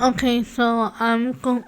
Okay, so I'm going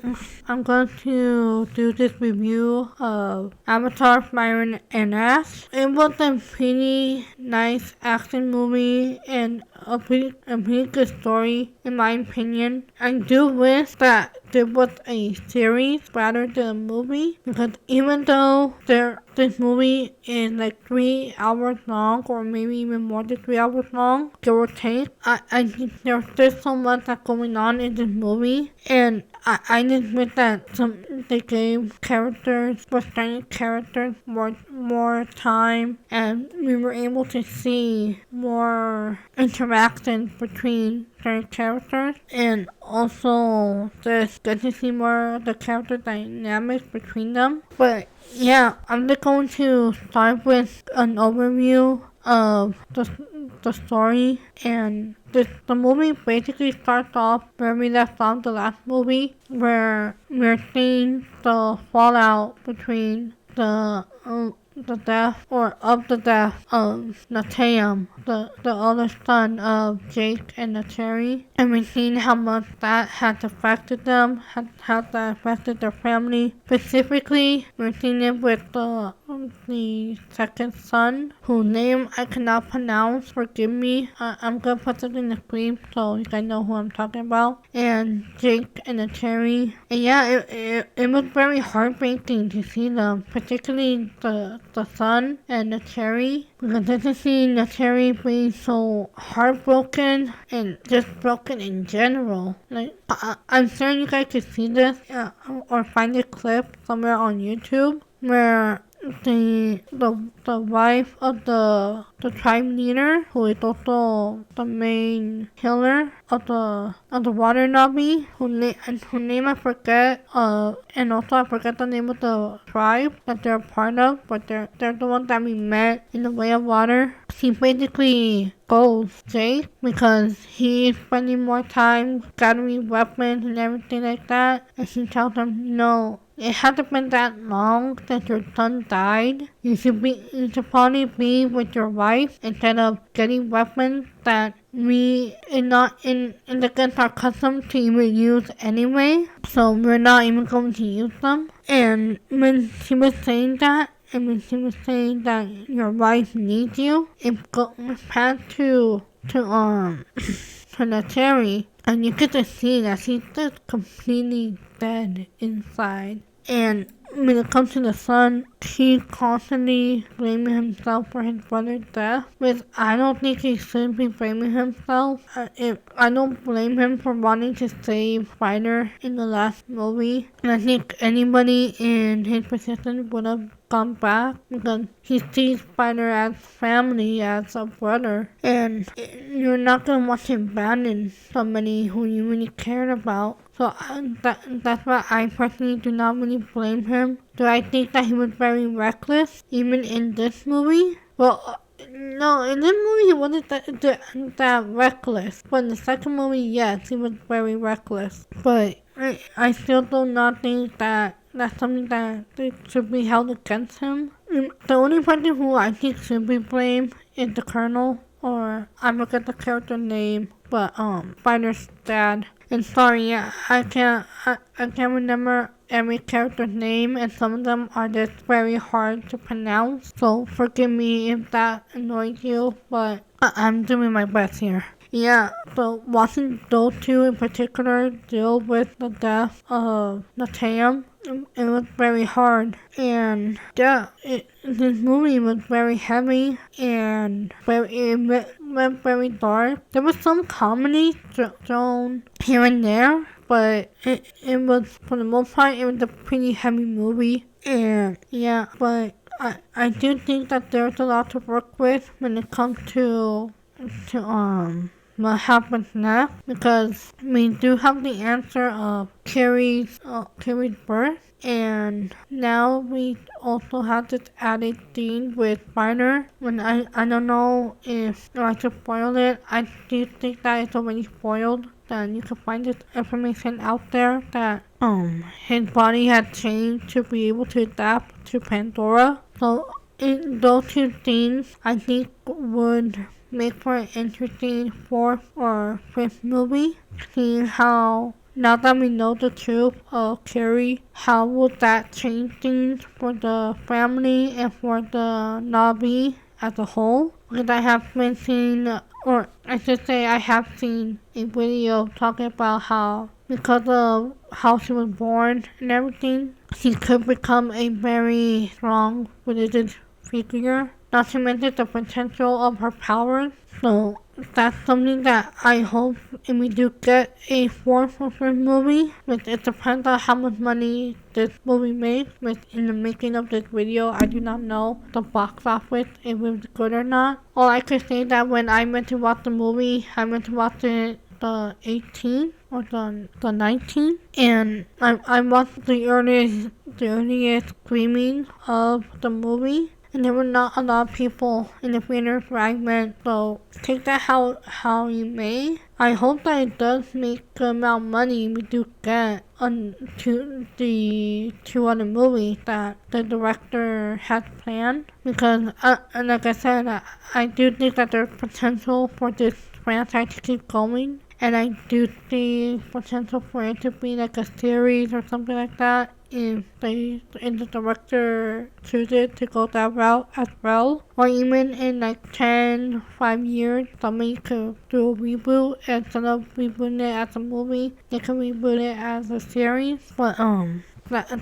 to do this review of Avatar: Fire and Ash. It was a pretty nice action movie and a pretty good story in my opinion. I do wish that there was a series rather than a movie, because even though this movie is like 3 hours long, or maybe even more than 3 hours long, give or take, I think there's just so much that's going on in this movie, and I just wish that they gave prospective characters more time, and we were able to see more interactions between certain characters, and also just get to see more of the character dynamics between them. But yeah, I'm just going to start with an overview of the story, and the movie basically starts off where we left off the last movie, where we're seeing the fallout between the death of Natayam, the other son of Jake and Nateri, and we've seen how much that has affected them, how that affected their family. Specifically, we're seeing it with the second son, whose name I cannot pronounce, forgive me. I'm gonna put it in the screen so you guys know who I'm talking about. And Jake and Nateri. And yeah, it was very heartbreaking to see them, particularly the son and Nateri, because just to see Nateri being so heartbroken and just broken in general. Like, I'm sure you guys could see this or find a clip somewhere on YouTube where the wife of the tribe leader, who is also the main healer of the water Navi, whose name I forget, and also I forget the name of the tribe that they're a part of, but they're the ones that we met in the Way of Water. She basically goes Jake because he's spending more time gathering weapons and everything like that, and she tells him no. It hasn't been that long since your son died. You should probably be with your wife instead of getting weapons that we are not in against our custom to even use anyway. So we're not even going to use them. And when she was saying that, and when she was saying that your wife needs you, it passed to Nateri, and you get to see that she's just completely dead inside. And when it comes to the son, he's constantly blaming himself for his brother's death, which I don't think he should be blaming himself. I don't blame him for wanting to save Spider in the last movie, and I think anybody in his position would have gone back, because he sees Spider as family, as a brother, and you're not gonna want to abandon somebody who you really cared about. So that's why I personally do not really blame him. Do I think that he was very reckless, even in this movie? Well, no, in this movie he wasn't that reckless. But in the second movie, yes, he was very reckless. But I still do not think that that's something that should be held against him. The only person who I think should be blamed is the Colonel, or I forget the character name, but Spider's dad. And sorry, I can't remember every character's name, and some of them are just very hard to pronounce. So forgive me if that annoys you, but I'm doing my best here. Yeah, so watching those two in particular deal with the death of Natayam, it was very hard. And yeah, this movie was very heavy and it went very dark. There was some comedy thrown here and there, but it was, for the most part, it was a pretty heavy movie. And yeah, but I do think that there's a lot to work with when it comes to what happens next, because we do have the answer of Carrie's birth, and now we also have this added scene with Spider. When I don't know if I should spoil it. I do think that it's already spoiled. Then you can find this information out there that his body had changed to be able to adapt to Pandora. So in those two scenes, I think would make for an interesting fourth or fifth movie, seeing how now that we know the truth of Carrie, how would that change things for the family and for the Navi as a whole? Because I have been seeing, or I should say I have seen a video talking about how because of how she was born and everything, she could become a very strong religious figure. Not to mention the potential of her powers. So that's something that I hope if we do get a fourth of this movie, which it depends on how much money this movie makes, which in the making of this video I do not know the box office if it was good or not. All I could say that when I went to watch the movie, I went to watch it the 18th or the 19th, and I watched the earliest screening of the movie, and there were not a lot of people in the theaters where I went, so take that how you may. I hope that it does make the amount of money we do get on to the two other movies that the director has planned, because like I said, I do think that there's potential for this franchise to keep going. And I do see potential for it to be like a series or something like that if the director chooses to go that route as well. Or even in like 5 years, somebody could do a reboot instead of rebooting it as a movie. They could reboot it as a series. But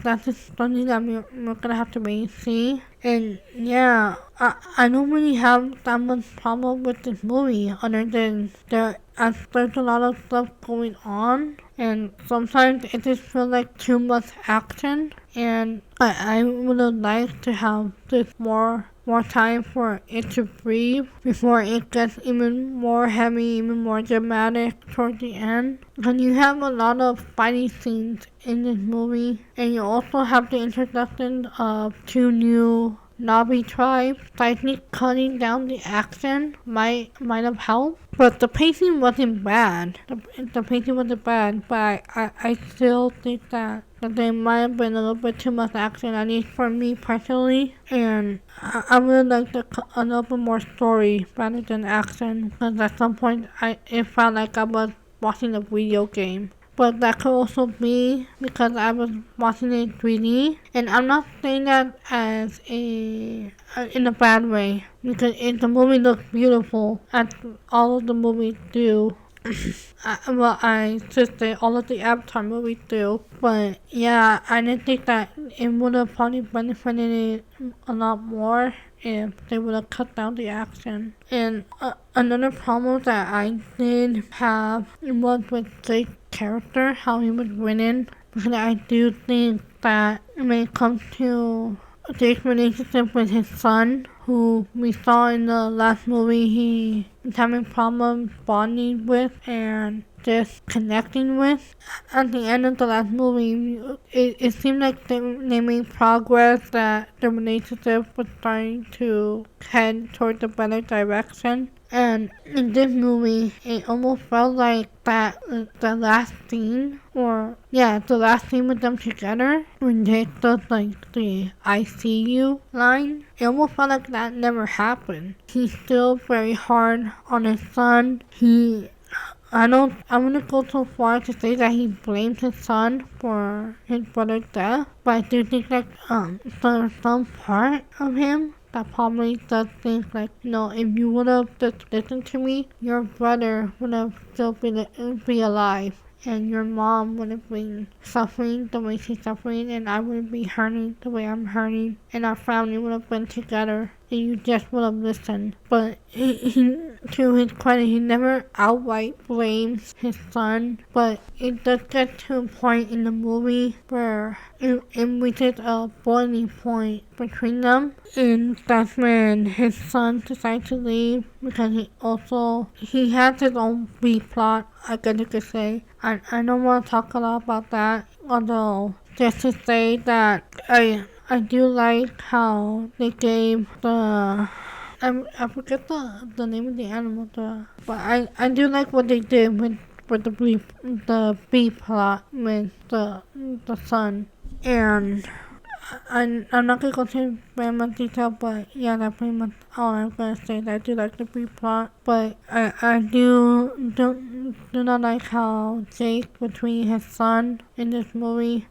that's just something that we're gonna have to wait and see. And yeah, I don't really have that much problem with this movie other than there's a lot of stuff going on, and sometimes it just feels like too much action, and I would have liked to have this more time for it to breathe before it gets even more heavy, even more dramatic toward the end. And you have a lot of fighting scenes in this movie, and you also have the introduction of two new Navi tribes. So I think cutting down the action might have helped. But the pacing wasn't bad. The pacing wasn't bad, but I still think that there might have been a little bit too much action, at least for me personally. And I would like a little bit more story rather than action, because at some point it felt like I was watching a video game. But that could also be because I was watching it in 3D, and I'm not saying that as in a bad way, because the movie looks beautiful, as all of the movies do. Well, I should say all of the Avatar movies do, but yeah, I didn't think that it would have probably benefited it a lot more if they would have cut down the action. And another problem that I did have was with Jake's character, how he was written, because I do think that when it comes to Jake's relationship with his son, who we saw in the last movie he was having problems bonding with and just connecting with. At the end of the last movie, it seemed like they made progress, that the relationship was starting to head towards a better direction. And in this movie, it almost felt like that the last scene with them together, when Jake does like the "I see you" line, it almost felt like that never happened. He's still very hard on his son. I wouldn't go so far to say that he blames his son for his brother's death, but I do think that there's some part of him that probably does think like, if you would have just listened to me, your brother would have still be alive, and your mom wouldn't be suffering the way she's suffering, and I wouldn't be hurting the way I'm hurting, and our family would have been together, and you just would have listened. But he to his credit, he never outright blames his son, but it does get to a point in the movie where it reaches a boiling point between them, and that's when his son decides to leave, because he has his own B plot, I guess you could say. I don't want to talk a lot about that, although just to say that I do like how they gave I forget the name of the animal, but I do like what they did with the B plot with the son, and I'm not gonna go into very much detail, but yeah, that's pretty much all I'm gonna say. I do like the pre-plot, but I do not like how Jake between his son in this movie.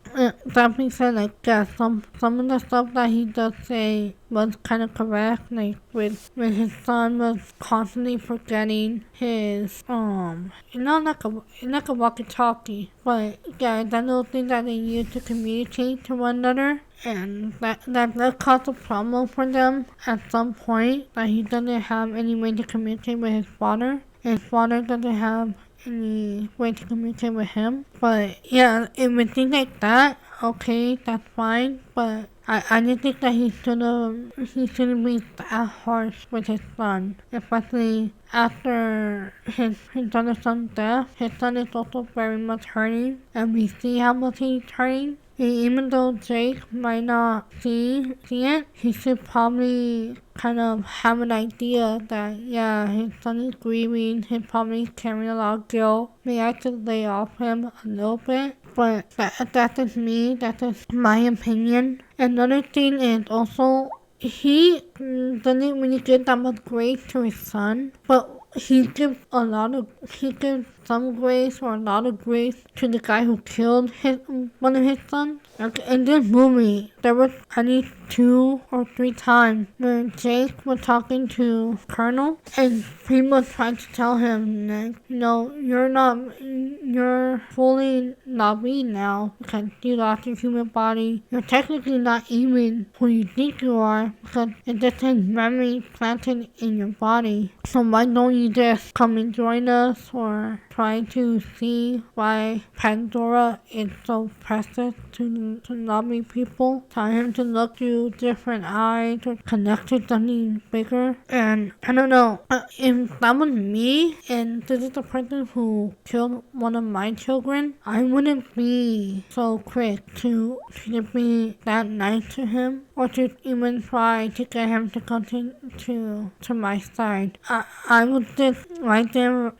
That being said, like yeah, some of the stuff that he does say was kind of correct. Like when his son was constantly forgetting his like a walkie-talkie, but yeah, that little thing that they use to communicate to one another. And that does cause a problem for them at some point, that he doesn't have any way to communicate with his father. His father doesn't have any way to communicate with him. But yeah, if we think like that, okay, that's fine. But I didn't think that he shouldn't be that harsh with his son, especially after his other son's death. His son is also very much hurting, and we see how much he's hurting. Even though Jake might not see it, he should probably kind of have an idea that, yeah, his son is grieving, he's probably carrying a lot of guilt. Maybe I should lay off him a little bit. But that's just me, that's just my opinion. Another thing is also, he doesn't really give that much grace to his son, but he gives some grace or a lot of grace to the guy who killed one of his sons. Like in this movie, there was at least 2 or 3 times where Jake was talking to Colonel, and he was trying to tell him, like, you're fully not me now because you lost your human body. You're technically not even who you think you are because it just has memory planted in your body. So why don't you just come and join us, or try to see why Pandora is so precious to Na'vi people? Tell him to look through different eyes or connect to something bigger. And I don't know, if that was me and this is the person who killed one of my children, I wouldn't be so quick to be that nice to him, or to even try to get him to come to my side. I would just right there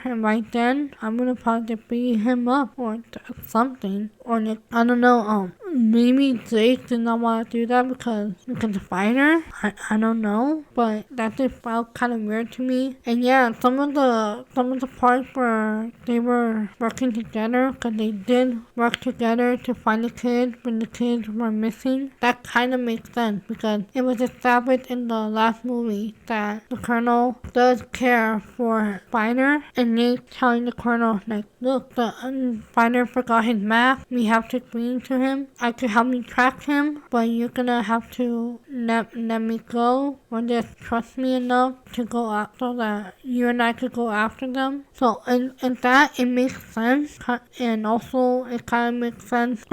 and right then, I'm gonna probably beat him up or something. Or I don't know, maybe Jake did not want to do that because of Fighter. I don't know, but that just felt kind of weird to me. And yeah, some of the parts where they were working together, because they did work together to find the kids when the kids were missing. That kind of makes sense because it was established in the last movie that the Colonel does care for Fighter, and they telling the Colonel, like, look, the Fighter forgot his map. We have to bring to him. I could help you track him, but you're gonna have to let me go, or just trust me enough to go out so that you and I could go after them. So and that it makes sense, and also it kind of makes sense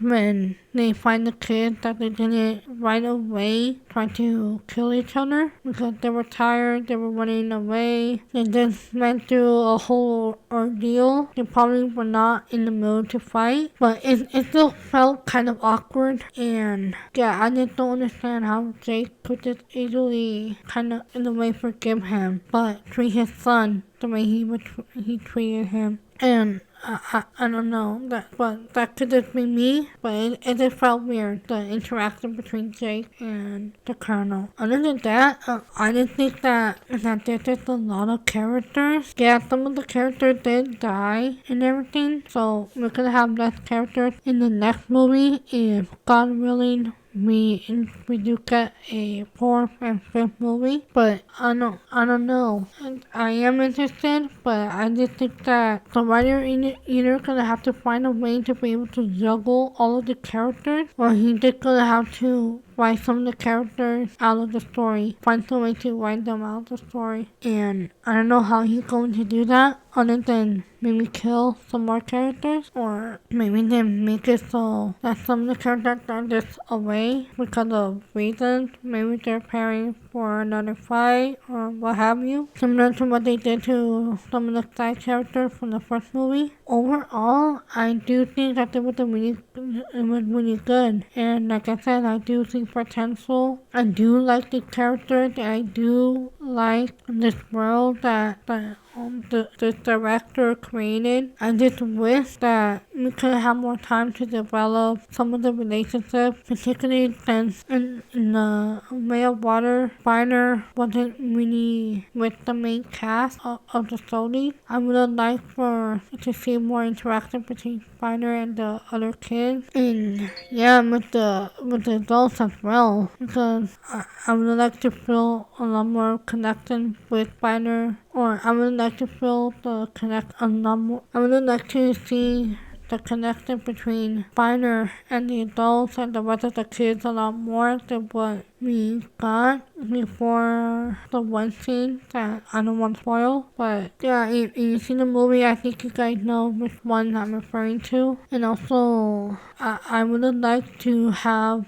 when they find the kids that they didn't right away try to kill each other because they were tired, they were running away, they just went through a whole ordeal. They probably were not in the mood to fight, but it still felt kind of awkward. And yeah, I just don't understand how Jake could just easily kind of in a way forgive him, but treat his son the way he treated him. And I don't know, that could just be me, but it just felt weird, the interaction between Jake and the Colonel. Other than that, I just think that there's just a lot of characters. Yeah, some of the characters did die and everything, so we're gonna have less characters in the next movie if God willing we do get a 4th and 5th movie, but I don't know. I am interested, but I just think that the writer either gonna have to find a way to be able to juggle all of the characters, or he's just gonna have to write some of the characters out of the story, find some way to write them out of the story. And I don't know how he's going to do that, other than maybe kill some more characters, or maybe then make it so that some of the characters are just away because of reasons. Maybe they're preparing for another fight or what have you, similar to what they did to some of the side characters from the first movie. Overall, I do think that it was really good, and like I said, I do see potential. I do like the characters, and I do like this world that the director created. I just wish that we could have more time to develop some of the relationships, particularly since in the Way of Water, Spiner wasn't really with the main cast of the story. I would have liked for to see more interaction between Spiner and the other kids, and yeah, with the adults as well, because I would like to feel a lot more connection with Spiner, or I would like to feel the connect a lot more. I would like to see the connection between Spiner and the adults and the rest of the kids a lot more than what we got before the one scene that I don't want to spoil. But yeah, if you see the movie, I think you guys know which one I'm referring to. And also, I would like to have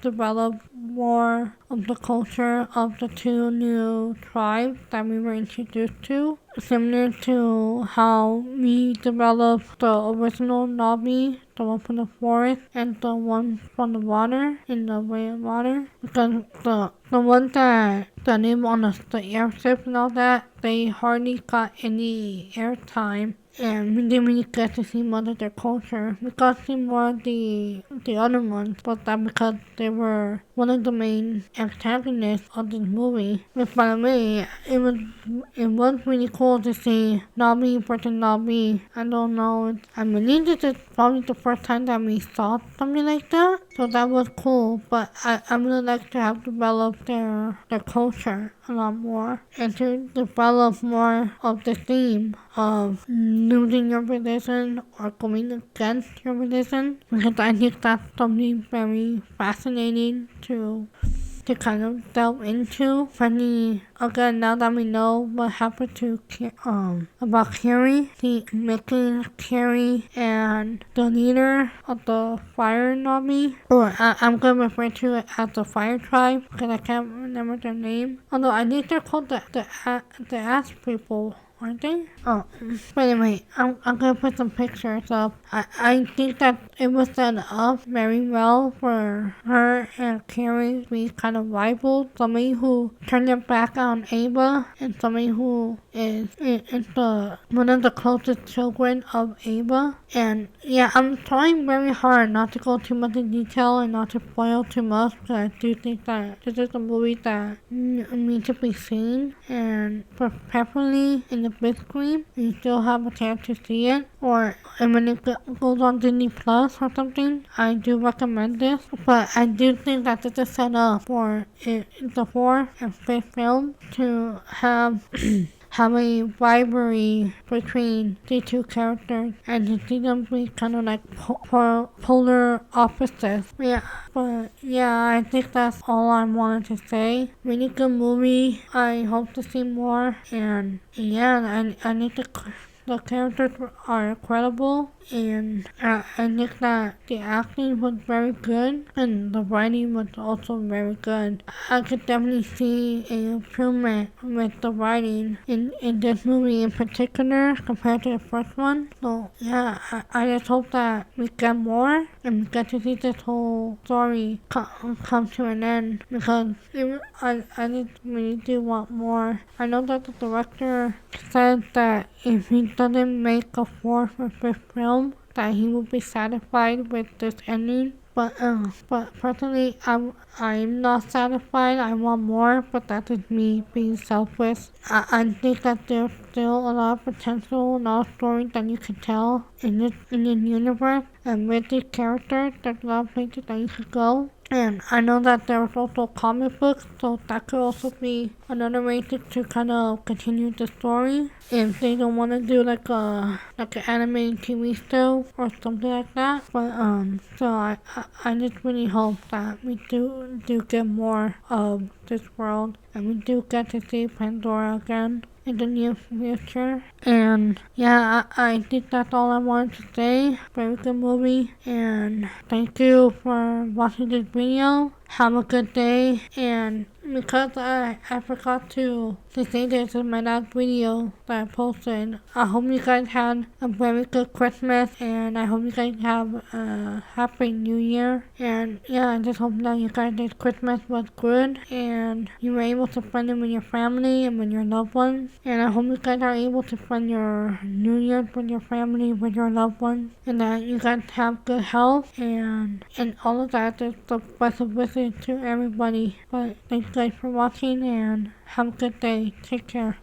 developed more of the culture of the two new tribes that we were introduced to, similar to how we developed the original Navi, the one from the forest and the one from the water in the Way of Water, because the ones that live on the airship and all that, they hardly got any airtime, and we didn't really get to see much of their culture. We got to see more of the other ones, but that because they were one of the main antagonists of this movie. Which, by the way, it was really cool to see Navi versus Navi. I don't know. I believe this is probably the first time that we saw something like that, so that was cool. But I would like to have developed their culture a lot more, and to develop more of the theme of losing your religion or going against your religion, because I think that's something very fascinating to kind of delve into. Funny, again, now that we know what happened to about Carrie, making Carrie and the leader of the Fire Navi, or I'm gonna refer to it as the Fire Tribe because I can't remember their name. Although I think they're called the Ash People, aren't they? Oh, but anyway, I'm gonna put some pictures up. I think that it was set up very well for her and Carrie to be kind of rivals. Somebody who turned their back on Ava, and somebody who is the one of the closest children of Ava. And yeah, I'm trying very hard not to go too much in detail and not to spoil too much, because I do think that this is a movie that needs to be seen, and preferably in the big screen. You still have a chance to see it, or when it goes on Disney Plus or something, I do recommend this. But I do think that this is set up for the fourth and fifth film to have have a rivalry between the two characters, and to see them be kind of like polar opposites. Yeah, but yeah, I think that's all I wanted to say. Really good movie. I hope to see more, and yeah, I need to. The characters are incredible, and I think that the acting was very good, and the writing was also very good. I could definitely see an improvement with the writing in this movie in particular compared to the first one. So yeah, I just hope that we get more and we get to see this whole story come to an end, because I just really do want more. I know that the director said that if he doesn't make a fourth or fifth film, that he will be satisfied with this ending. But personally, I'm not satisfied. I want more, but that is me being selfish. I think that there's still a lot of potential, a lot of stories that you can tell in this universe, and with these characters, there's a lot of places that you could go. And I know that there's also comic books, so that could also be another way to kind of continue the story. If they don't want to do like an animated TV show or something like that. But so I just really hope that we do get more of this world, and we do get to see Pandora again in the near future. And yeah, I think that's all I wanted to say. Very good movie, and thank you for watching this video. Have a good day, and because I forgot to say this in my last video that I posted. I hope you guys had a very good Christmas, and I hope you guys have a happy New Year. And yeah, I just hope that you guys' Christmas was good, and you were able to spend it with your family and with your loved ones. And I hope you guys are able to spend your New Year's with your family, with your loved ones, and that you guys have good health and all of that. Just the best of wishes to everybody. But thanks guys for watching, and have a good day. Take care.